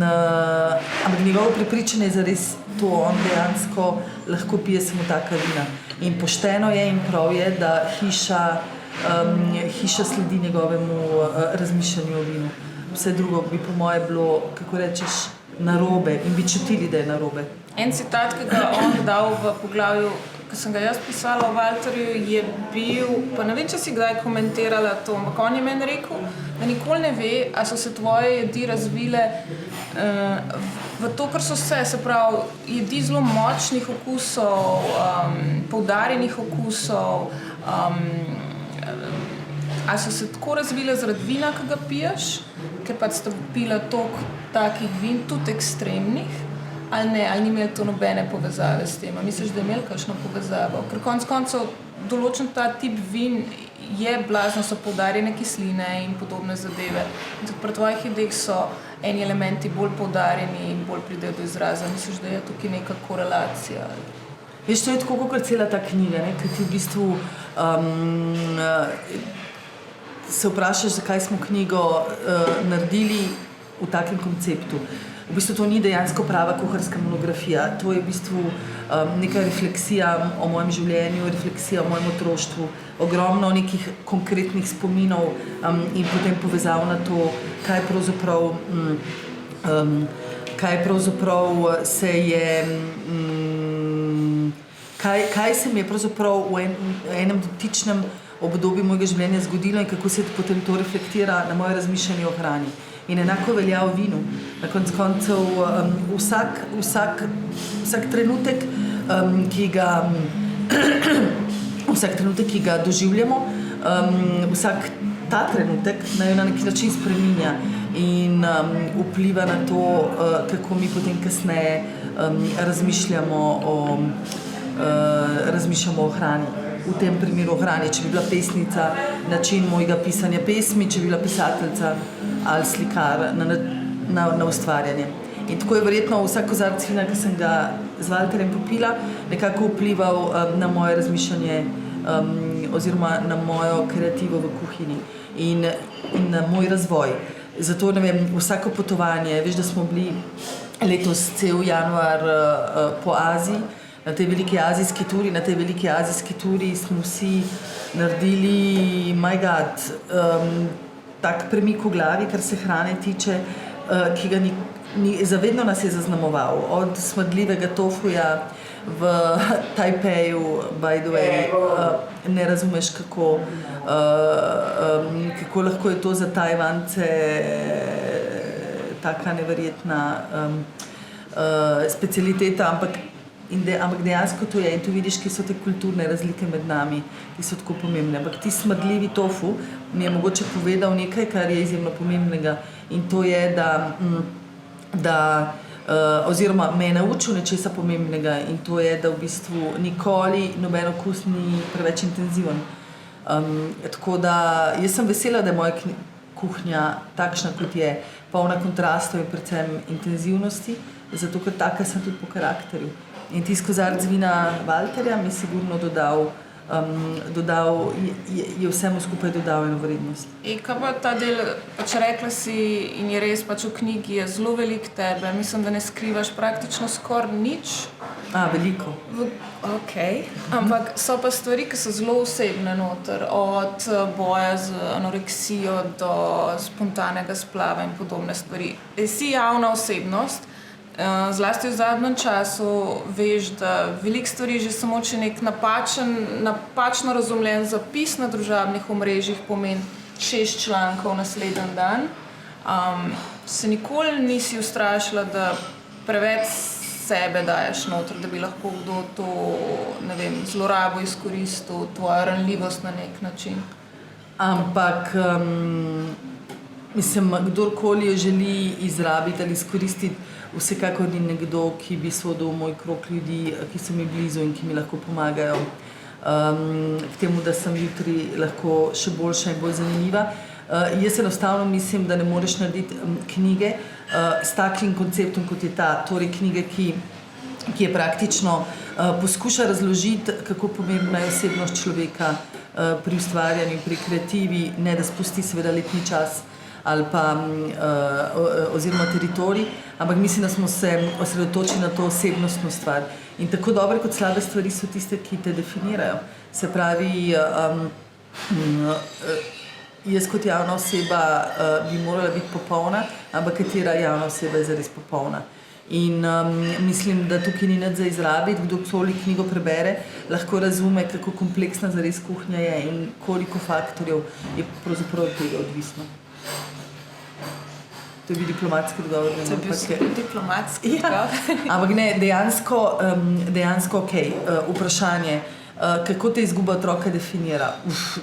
ampak njegovo prepričanje je zares to, on dejansko lahko pije samo taka vina. In pošteno je in prav je, da hiša sledi njegovemu razmišljanju o vinu. Vse drugo bi po moje bilo, kako rečeš, narobe in bi čutili, da je narobe. En citat, ki ga on dal v poglavju, ki sem ga jaz pisala o Walterju, je bil, pa ne vem, če si kdaj komentirala to, ampak on je meni rekel, da nikoli ne ve, a so se tvoje jedi razvile v to, kar so se pravi, jedi zelo močnih okusov, poudarjenih okusov, a so se tako razvile zaradi vina, ki ga piješ, ker pa sta pila toliko takih vin, tudi ekstremnih, ali ne, ali ni imel to nobene povezave s tem. Misliš, da je imel kakšno povezavo? Ker konec koncev določen ta tip vin je blazno, so poudarjene kisline in podobne zadeve. In tudi pri tvojih idejah so eni elementi bolj poudarjeni in bolj pridejo do izraza. Misliš, da je tukaj neka korelacija? Veš, to je tako kot cela ta knjiga, ne? Ker ti v bistvu se vprašaš, zakaj smo knjigo naredili v takem konceptu. V bistvu to ni dejansko prava kuharska monografija, to je v bistvu neka refleksija o mojem življenju, refleksija o mojem otroštvu, ogromno nekih konkretnih spominov in potem povezav na to, kaj pravzaprav se je, kaj se mi je pravzaprav v enem dotičnem obdobju mojega življenja zgodilo in kako se potem to reflektira na moje razmišljanje o hrani. In enako velja o vinu. Na koncu koncev vsak trenutek, ki ga doživljamo, vsak ta trenutek naj na neki način spreminja in vpliva na to, kako mi potem kasneje razmišljamo o hrani. V tem primeru o hrani, če bi bila pesnica, način mojega pisanja pesmi, če bi bila pisateljica ali slikar na ustvarjanje. In tako je verjetno vsak kozarec vina, ki sem ga z Valterjem popila, nekako vplival na moje razmišljanje oziroma na mojo kreativo v kuhinji in na moj razvoj. Zato, ne vem, vsako potovanje, veš, da smo bili letos cel januar po Aziji, na tej veliki azijski turi. Na tej veliki azijski turi smo vsi naredili, my god, tak premik v glavi, kar se hrane tiče, ki ga zavedno nas je zaznamoval. Od smrdljivega tofuja v Tajpeju, by the way, ne razumeš, kako lahko je to za Tajvance taka neverjetna specialiteta, ampak dejansko to je in tu vidiš, ki so te kulturne razlike med nami, ki so tako pomembne. Ampak ti smrdljivi tofu mi je mogoče povedal nekaj, kar je izjemno pomembnega in to je, oziroma me je naučil nečesa pomembnega in to je, da v bistvu nikoli noben okus ni preveč intenziven. Tako da jaz sem vesela, da je moja kuhinja takšna, kot je, polna kontrastov in predvsem intenzivnosti, zato ker taka sem tudi po karakterju. In tisti kozarec vina Valterja mi je sigurno je vsemu skupaj dodal eno vrednost. Kaj pa ta del, pač rekla si in je res, pač v knjigi je zelo veliko tebe, mislim, da ne skrivaš praktično skoraj nič. Veliko. Ok, ampak so pa stvari, ki so zelo osebne noter, od boja z anoreksijo do spontanega splava in podobne stvari. Si javna osebnost, zlasti v zadnjem času veš, da veliko stvari že samo če nek napačno razumljen zapis na družabnih omrežjih pomeni 6 člankov naslednji dan. Se nikoli nisi ustrašila, da preveč sebe daješ noter, da bi lahko kdo to, ne vem, zlorabo izkoristil, tvoja ranljivost na nek način? Ampak mislim, kdorkoli jo želi izrabiti ali izkoristiti, vsekakor ni nekdo, ki bi sodil v moj krog ljudi, ki so mi blizu in ki mi lahko pomagajo k temu, da sem jutri lahko še boljša in bolj zanimiva. Jaz enostavno mislim, da ne moreš narediti knjige s takim konceptom, kot je ta, torej knjige, ki je praktično poskuša razložiti, kako pomembna je osebnost človeka pri ustvarjanju, pri kreativi, ne da spusti seveda letni čas ali pa oziroma teritorij, ampak mislim, da smo se osredotočili na to osebnostno stvar. In tako dobre kot slabe stvari so tiste, ki te definirajo. Se pravi, jaz kot javna oseba bi morala biti popolna, ampak katera javna oseba je zares popolna. In mislim, da tukaj ni nič za izrabiti, kdorkoli knjigo prebere, lahko razume, kako kompleksna zares kuhinja je in koliko faktorjev je pravzaprav od tega odvisno. To je bil diplomatski odgovor. To je bil diplomatski odgovor. Ampak ne, dejansko ok, vprašanje, kako te izguba otroka definira?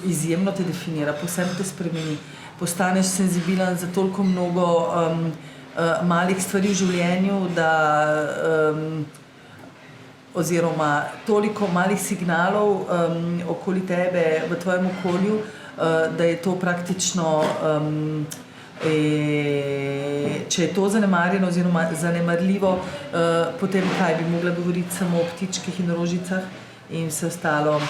Izjemno te definira, povsem te spremeni. Postaneš senzibilen za toliko mnogo malih stvari v življenju, oziroma toliko malih signalov okoli tebe, v tvojem okolju, da je to praktično, če je to zanemarjeno oziroma zanemarljivo, potem kaj bi mogla govoriti samo o ptičkih in rožicah in vse ostalo,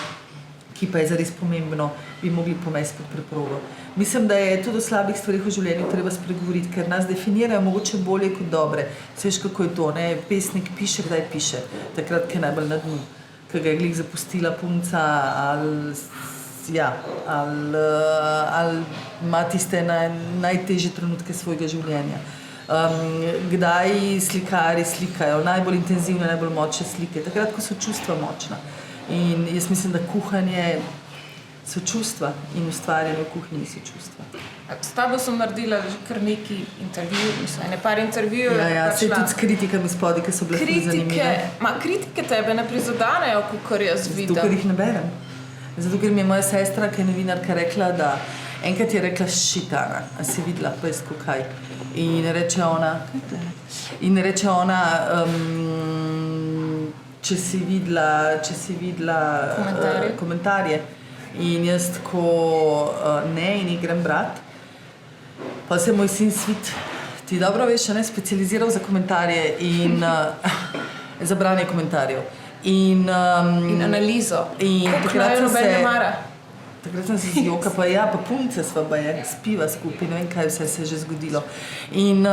ki pa je zares pomembno, bi mogli pomesti pod preprogo. Mislim, da je tudi o slabih stvarih v življenju treba spregovoriti, ker nas definirajo mogoče bolje kot dobre. Veš, kako je to, ne? Pesnik piše, kdaj piše, takrat, ki je najbolj na dnu, ki ga je glih zapustila punca ali ima tiste najtežje trenutke svojega življenja. Kdaj slikari slikajo najbolj intenzivne, najbolj močne slike, takrat, ko so čustva močna. In jaz mislim, da kuhanje so čustva in ustvarjanje v kuhinji so čustva. S tabo sem naredila že kar neki intervju, mislim, par intervjujev. Ja, se tudi s kritikami spodaj, ki so bile tudi zanimive. Kritike tebe ne prizadanejo, kakor jaz vidim. Zato, ker jih ne berem. Zato, ker mi je moja sestra, ki je novinarka, rekla, da enkrat je rekla šitana, a si videla, pa je skokaj. In reče ona, če si videla komentarje. In jaz tako ne in jih grem brat. Pa se moj sin Svit Ti dobro veš, ne, specializiral za komentarje in za branje komentarjev. In analizo. In takrat nobene mara. Takrat sem se zjoka, pa punce sva baje, spiva skupaj, ne vem, kaj vse se je že zgodilo. In,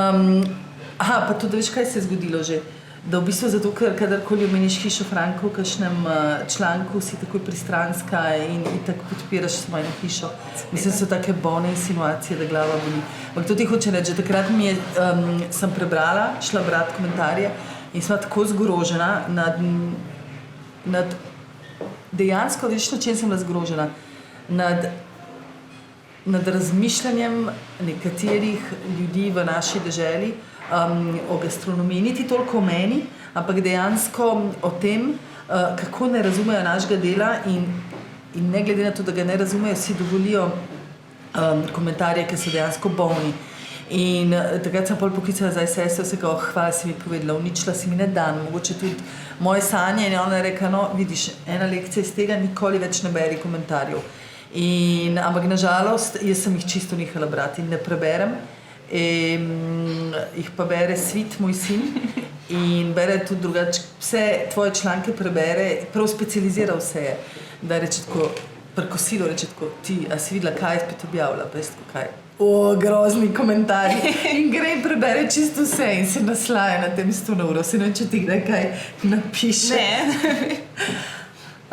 pa tudi, veš, kaj se je zgodilo že? Da v bistvu zato, ker kadarkoli omeniš hišo Franko v kakšnem članku, si takoj pristranska in tako podpiraš svojo hišo. Mislim, so take bolne insinuacije, da glava boli. Ampak to ti hoče reči, že takrat sem prebrala, šla brati komentarje in sem tako zgrožena nad dejansko, veš, na čem sem bila zgrožena? Nad razmišljanjem nekaterih ljudi v naši deželi, o gastronomiji, niti toliko o meni, ampak dejansko o tem, kako ne razumejo našega dela in ne glede na to, da ga ne razumejo, si dovolijo komentarje, ki so dejansko bolni. In takrat sem poklicala za sestro, se kao, hvala si mi povedala, uničila si mi ne dan, mogoče tudi moje sanje in ona je rekla, no vidiš, ena lekcija iz tega, nikoli več ne beri komentarjev. Ampak nažalost, jaz sem jih čisto nehala brati in ne preberem. Jih pa bere Svit, moj sin, in bere tudi drugače, vse tvoje članke prebere, prav specializira vse je, da reče tako, prkosilo reče tako, ti, a si videla, kaj je spet objavila, pa je tako kaj, grozni komentarji, in gre in prebere čisto vse in se naslaja na tem 100 uro, se ne vem, če ti kdaj kaj napiše. Ne.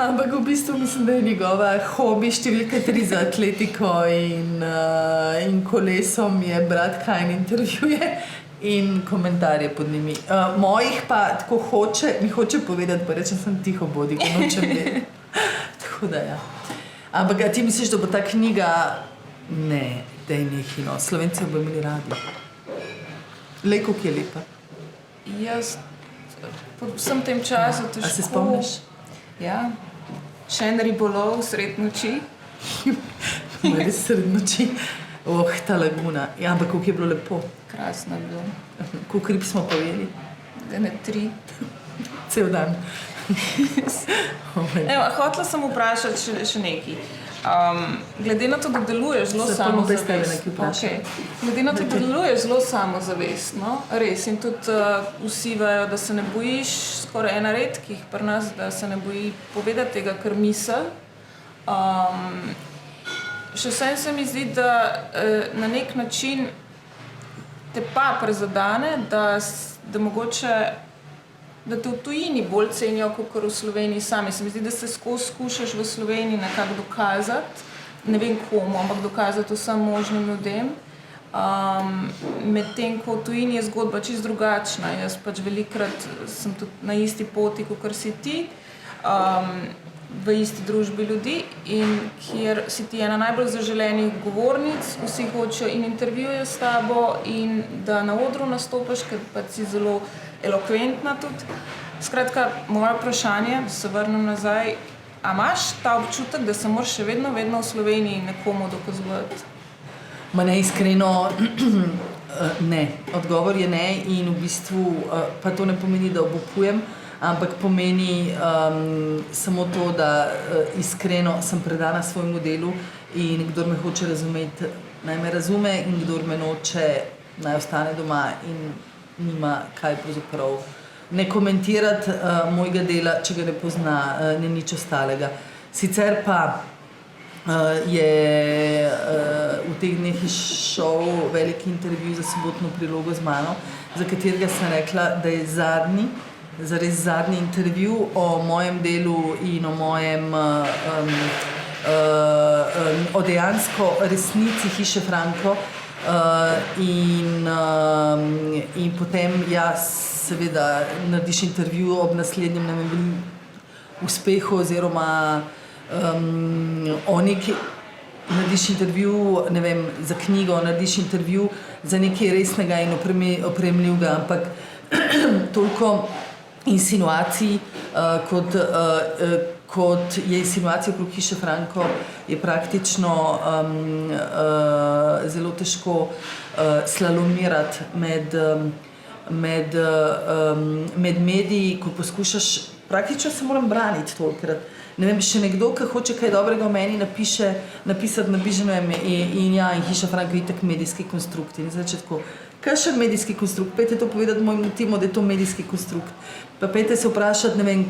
Ampak v bistvu mislim, da je njegova hobi številka 3 za atletiko in kolesom je brati, kaj intervjuje in komentarje pod njimi. Mojih pa tako mi hoče povedati, pa rečem, sem tiho bodi, ko nočem vedeti. Tako da ja. Ampak ti misliš, da bo ta knjiga? Ne, daj nehi, no. Slovenci bo imeli radi. Lej, koliko je lepa. Jaz po vsem tem času težko... A se spomniš? Ja. Še en ribolov sred noči. Res sred noči. Ta laguna. Ja, ampak koliko je bilo lepo. Krasno je bilo. Koliko rib smo pojeli? Ne 3. Cel dan. Hotela sem vprašati še nekaj. Glede na to, da deluješ zelo samozavestno. Glede na to, da deluješ zelo samozavestno, res, in tudi vsi vejo, da se ne bojiš, skoraj ena redkih pri nas, da se ne boji povedati tega, kar misel. Še vsem se mi zdi, da na nek način te pa prezadane, da mogoče da te v tujini bolj cenijo, kot v Sloveniji sami. Se mi zdi, da se skozi skušaš v Sloveniji nekako dokazati, ne vem komu, ampak dokazati vsem možnim ljudem. Medtem ko v tujini je zgodba čisto drugačna. Jaz pač velikokrat sem tudi na isti poti, kot si ti, v isti družbi ljudi in kjer si ti ena najbolj zaželenih govornic, vsi hočejo in intervjujejo s tabo in da na odru nastopaš, ker pa si zelo elokventna tudi. Skratka, moje vprašanje, da se vrnem nazaj, a imaš ta občutek, da se moraš še vedno v Sloveniji nekomu dokazovati? Ma ne, iskreno ne. Odgovor je ne in v bistvu pa to ne pomeni, da obupujem, ampak pomeni samo to, da iskreno sem predana svojemu delu in kdor me hoče razumeti, naj me razume in kdor me noče, naj ostane doma in nima kaj pravzaprav ne komentirati mojega dela, če ga ne pozna, ne nič ostalega. Sicer pa je v teh dneh izšel veliki intervju za Sobotno prilogo z mano, za katerega sem rekla, da je zares zadnji intervju o mojem delu in o mojem o dejansko resnici hiše Franko. In potem jaz seveda narediš intervju ob naslednjem ne vem uspehu oziroma o neki narediš intervju, ne vem, za knjigo, narediš intervju za nekaj resnega in opremljivega, ampak toliko insinuacij kot je insinuacija okrog hiše Franko, je praktično zelo težko slalomirati med mediji, ko poskušaš, praktično se moram braniti tolikrat. Ne vem, še nekdo, ki hoče kaj dobrega o meni napisati napiženo in hiša Franko je itak medijski konstrukt. In zdaj, če tako, kakšen medijski konstrukt, pejte to povedati mojemu timu, da je to medijski konstrukt. Pa pejte se vprašati, ne vem,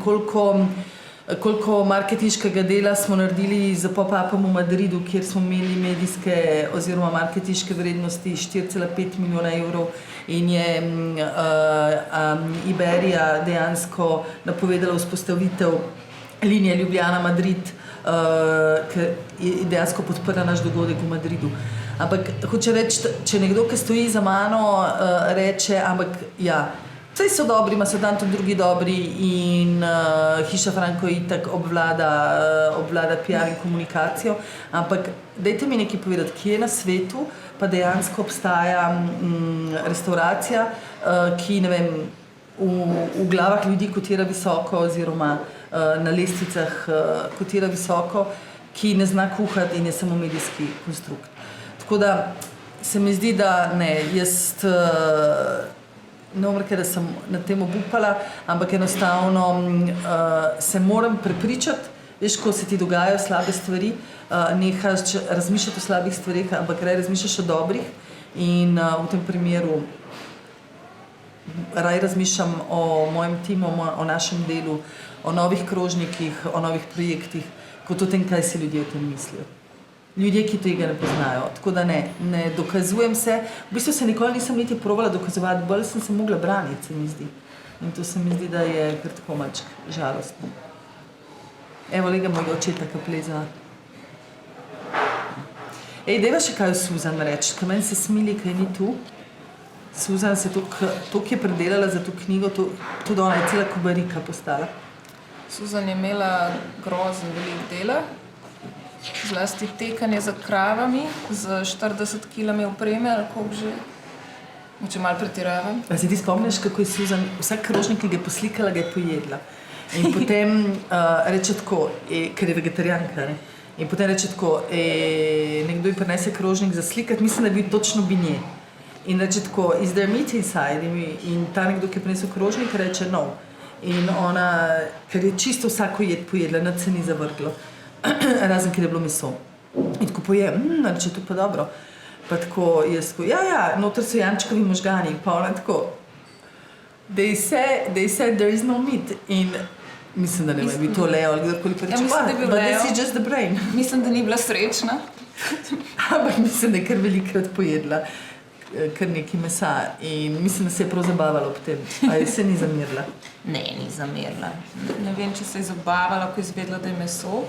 koliko marketinškega dela smo naredili za pop-upom v Madridu, kjer smo imeli medijske oziroma marketinške vrednosti 4,5 milijona evrov in je Iberija dejansko napovedala vzpostavitev linije Ljubljana-Madrid, ki je dejansko podprla naš dogodek v Madridu. Ampak hoče reči, če nekdo, ki stoji za mano, reče, ampak ja, vse so dobri, ima so dan tudi drugi dobri in Hiša Franko itak obvlada PR in komunikacijo, ampak dajte mi nekaj povedati, kje na svetu pa dejansko obstaja restauracija, ki, ne vem, v glavah ljudi kotira visoko oziroma na lestvicah kotira visoko, ki ne zna kuhati in je samo medijski konstrukt. Tako da se mi zdi, da ne, jaz ne bom rekla, da sem na tem obupala, ampak enostavno se moram prepričati, veš, ko se ti dogajajo slabe stvari, nehaš razmišljati o slabih stvarih, ampak razmišljaš o dobrih in v tem primeru raj razmišljam o mojem timu, o našem delu, o novih krožnikih, o novih projektih, kot o tem, kaj si ljudje o tem mislijo. Ljudje, ki tega ne poznajo. Tako da ne dokazujem se. V bistvu se nikoli nisem niti provala dokazovati, bolj sem se mogla braniti, se mi zdi. In to se mi zdi, da je kar tako mačk žalostno. Evo, lega mojega očeta, ki pleza. Dajva še kaj o Suzan reči, ker meni se smili, kaj ni tu. Suzan se toliko je predelala za to knjigo, tudi ona je cela kubarika postala. Suzan je imela grozen velik dela. Zlasti tekanje za kravami, z 40 kilami opreme, ali koliko že, če malo pretiravam. A se ti spomniš, kako je Suzan, vsak krožnik, ki ga je poslikala, ga je pojedla. In potem reče tako, ker je vegetarijanka, ne? In potem reče tako, nekdo ji prinese krožnik za slikati, mislim, da je bil točno binje. In reče tako, is there meat inside? In ta nekdo, ki je prinesel krožnik, reče no. In ona, ker je čisto vsako jed pojedla, nad se ni zavrglo. Razen, ker je bilo meso. In tako pojem, reče, to pa dobro. Pa tako, jaz tako, ja, noter so jančkovi možgani. Pa ona tako, they said there is no meat. In mislim, da ne bi to Leo ali kdorkoli pa reče, but this is just the brain. Mislim, da ni bila srečna. Ampak mislim, da je kar velikrat pojedla kar nekaj mesa in mislim, da se je prav zabavala ob tem. Ali se ni zamerila? Ne, ni zamerila. Ne vem, če se je zabavala, ko je izvedela, da je meso.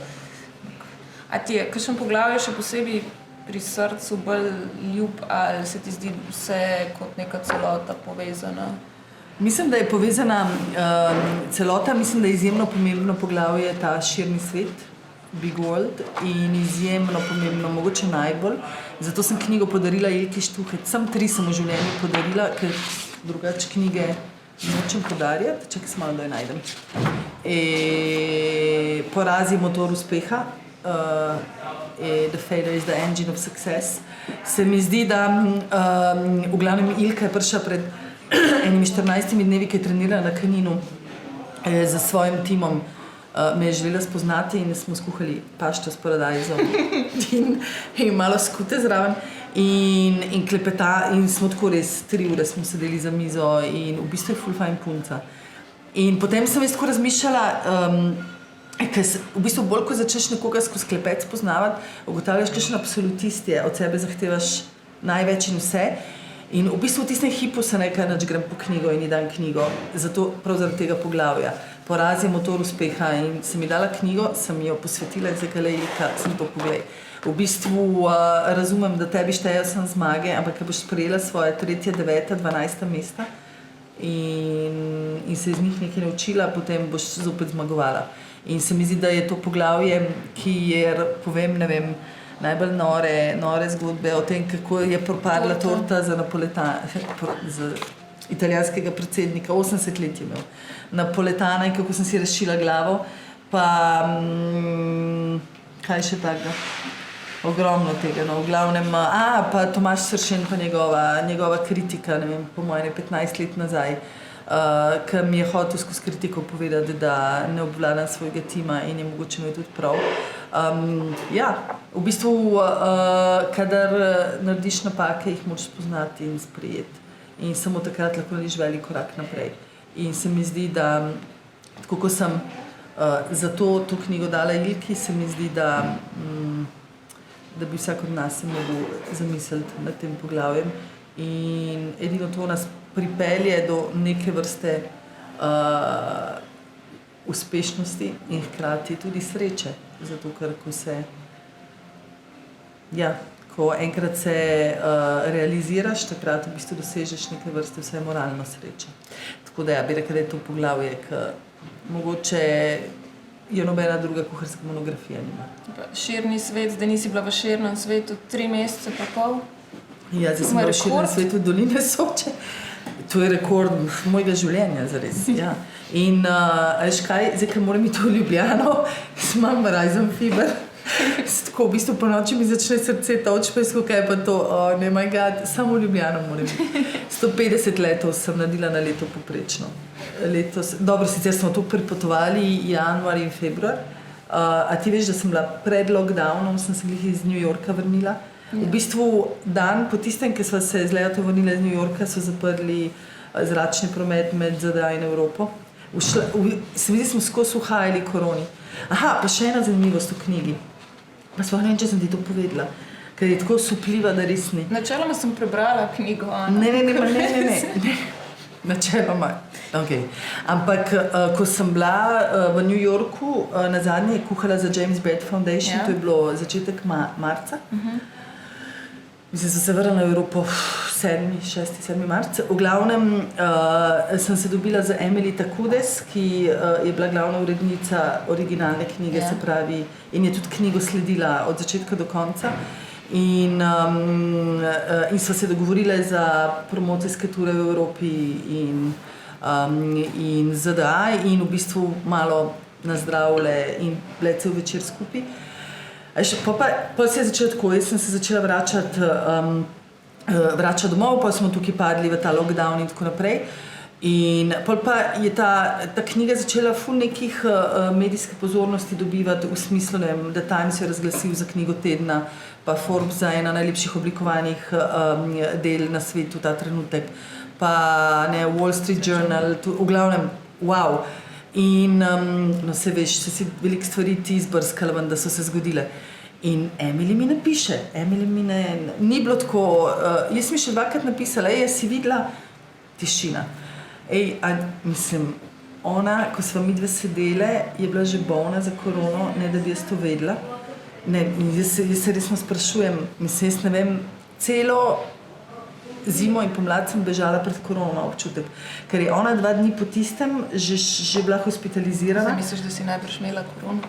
A ti je kakšen poglavje še posebej pri srcu bolj ljub ali se ti zdi vse kot neka celota povezana? Mislim, da je povezana celota, mislim, da je izjemno pomembno poglavje ta širni svet, Big World, in izjemno pomembno, mogoče najbolj. Zato sem knjigo podarila Ilki Štuhec. Sam 3 sem v življenju podarila, ker drugače knjige nočem podarjati. Čakaj, se malo da jo najdem. Poraz je motor uspeha. The failure is the engine of success. Se mi zdi, da v glavnem Ilka je prišla pred enimi 14 dnevi, ki je trenirala na Kaninu za svojim timom. Me je želela spoznati in smo skuhali pašto s paradajzom in malo skute zraven in klepeta in smo tako res 3 ure smo sedeli za mizo in v bistvu je ful fajn punca. In potem sem jaz tako razmišljala, ker v bistvu bolj, ko začneš nekoga skozi klepet spoznavati, ugotavljaš, kakšen absolutist je, od sebe zahtevaš največ in vse. In v bistvu v tistem hipu se nekaj grem po knjigo in ji dam knjigo, zato prav zaradi tega poglavja. Poraz je motor uspeha in sem mi dala knjigo, sem jo posvetila in zakaj Ilka, sem to poglej. V bistvu razumem, da tebi štejejo samo zmage, ampak ko boš sprejela svoje 3., 9., 12. mesta in se iz njih nekaj naučila, potem boš zopet zmagovala. In se mi zdi, da je to poglavje, ki je, povem, ne vem, najbolj nore zgodbe o tem, kako je propadla torta za italijanskega predsednika, 80 let je imel, napoletana in kako sem si razšila glavo, pa kaj še takega, ogromno tega, no, v glavnem, pa Tomaž Sršen pa njegova kritika, ne vem, po mojem 15 let nazaj, ki mi je hotel skozi kritiko povedati, da ne obvladam svojega tima in je mogoče imel tudi prav. V bistvu, kadar narediš napake, jih moraš spoznati in sprejeti. in samo takrat lahko narediš velik korak naprej. In se mi zdi, da tako ko sem zato to knjigo dala Ilki, se mi zdi, da bi vsak od nas se mogel zamisliti nad tem poglavjem in edino to nas pripelje do neke vrste uspešnosti in hkrati tudi sreče, zato ker ko enkrat se realiziraš, takrat v bistvu dosežeš neke vrste vse moralno sreče. Tako da bi rekla, da je to poglavje, mogoče je nobena druga kuharska monografija nima. Širni svet, zdaj nisi bila v širnem svetu 3 mesece pa pol. Ja, zdaj sem bila v širnem svetu Doline Soče. To je rekord mojega življenja, zares. Ja. In veš kaj, zdaj, ker moram iti v Ljubljano, imam rajzen fiber. Tako, v bistvu po noči mi začne srce toči, pa kaj pa to, ne my god, samo v Ljubljano moram biti. 150 letov sem naredila na leto poprečno. Dobro, sicer smo to pripotovali januar in februar, a ti veš, da sem bila pred lockdownom, sem se glih iz New Yorka vrnila. V bistvu dan po tistem, ki sva se z Lejato vrnila iz New Yorka, so zaprli zračni promet med ZDA in Evropo. Se mi zdi, smo skozi uhajali koroni. Aha, pa še ena zanimivost v knjigi. Pa sploh ne vem, če sem ti to povedala, ker je tako supljiva, da res ni. Načeloma sem prebrala knjigo, Ana. Ne. Načeloma, ok. Ampak, ko sem bila v New Yorku, nazadnje kuhala za James Beard Foundation, to je bilo začetek marca. Mislim, sem se vrnila v Evropo 6.7. marca. V glavnem sem se dobila z Emily Takudes, ki je bila glavna urednica originalne knjige, se pravi, in je tudi knjigo sledila od začetka do konca. In sva se dogovorile za promocijske ture v Evropi in ZDA in v bistvu malo nazdravile in bile cel večer skupaj. Pa se je začelo tako, jaz sem se začela vračati domov, pa smo tukaj padli v ta lockdown in tako naprej. In pol pa je ta knjiga začela ful nekih medijske pozornosti dobivati v smislu, da Times je razglasil za knjigo tedna, pa Forbes za ena najlepših oblikovanih del na svetu ta trenutek, pa Wall Street Journal, v glavnem, wow. In no se veš, so si veliko stvari ti izbrskali, da so se zgodile. In Emily mi napiše, ni bilo tako, jaz mi še 2krat napisala, jaz si videla tišina. Mislim, ona, ko sva midve sedele, je bila že bolna za korono, ne da bi jaz to vedela. Jaz se resno sprašujem, mislim, jaz ne vem, celo zimo in pomlad sem bežala pred korono, občutek. Ker je ona 2 dni po tistem že bila hospitalizirana. Misliš, da si najbrž imela korono?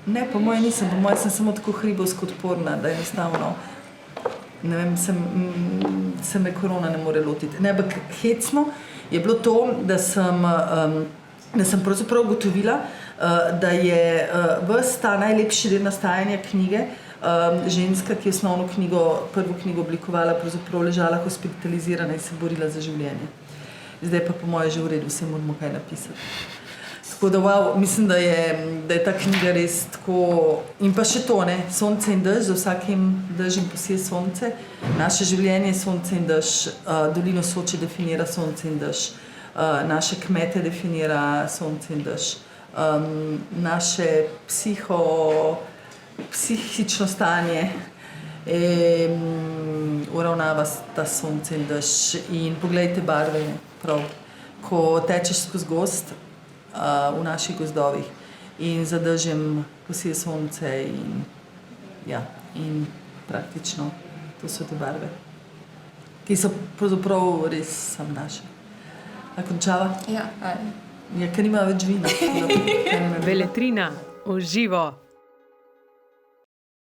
Ne, po moje nisem, po moje sem samo tako hribovsko odporna, da enostavno, ne vem, se me korona ne more lotiti. Ne, ampak hecno je bilo to, da sem pravzaprav ugotovila, da je ves ta najlepši del nastajanja knjige, ženska, ki je osnovno knjigo, prvo knjigo oblikovala, pravzaprav ležala hospitalizirana in se borila za življenje. Zdaj pa po moje že v redu, vse moramo kaj napisati. Tako da, wow, mislim, da je ta knjiga res tako, in pa še to, sonce in dež, za vsakim dežem posije sonce. Naše življenje je sonce in dež, Dolino Soče definira sonce in dež, naše kmete definira sonce in dež, naše psihično stanje uravnava ta sonce in dež. In poglejte barve, prav, ko tečeš skozi gozd, v naših gozdovih in za dežjem posije sonce in praktično to so te barve, ki so pravzaprav res sam naše. A končava? Ja, ker nima več vina. Beletrina, v živo.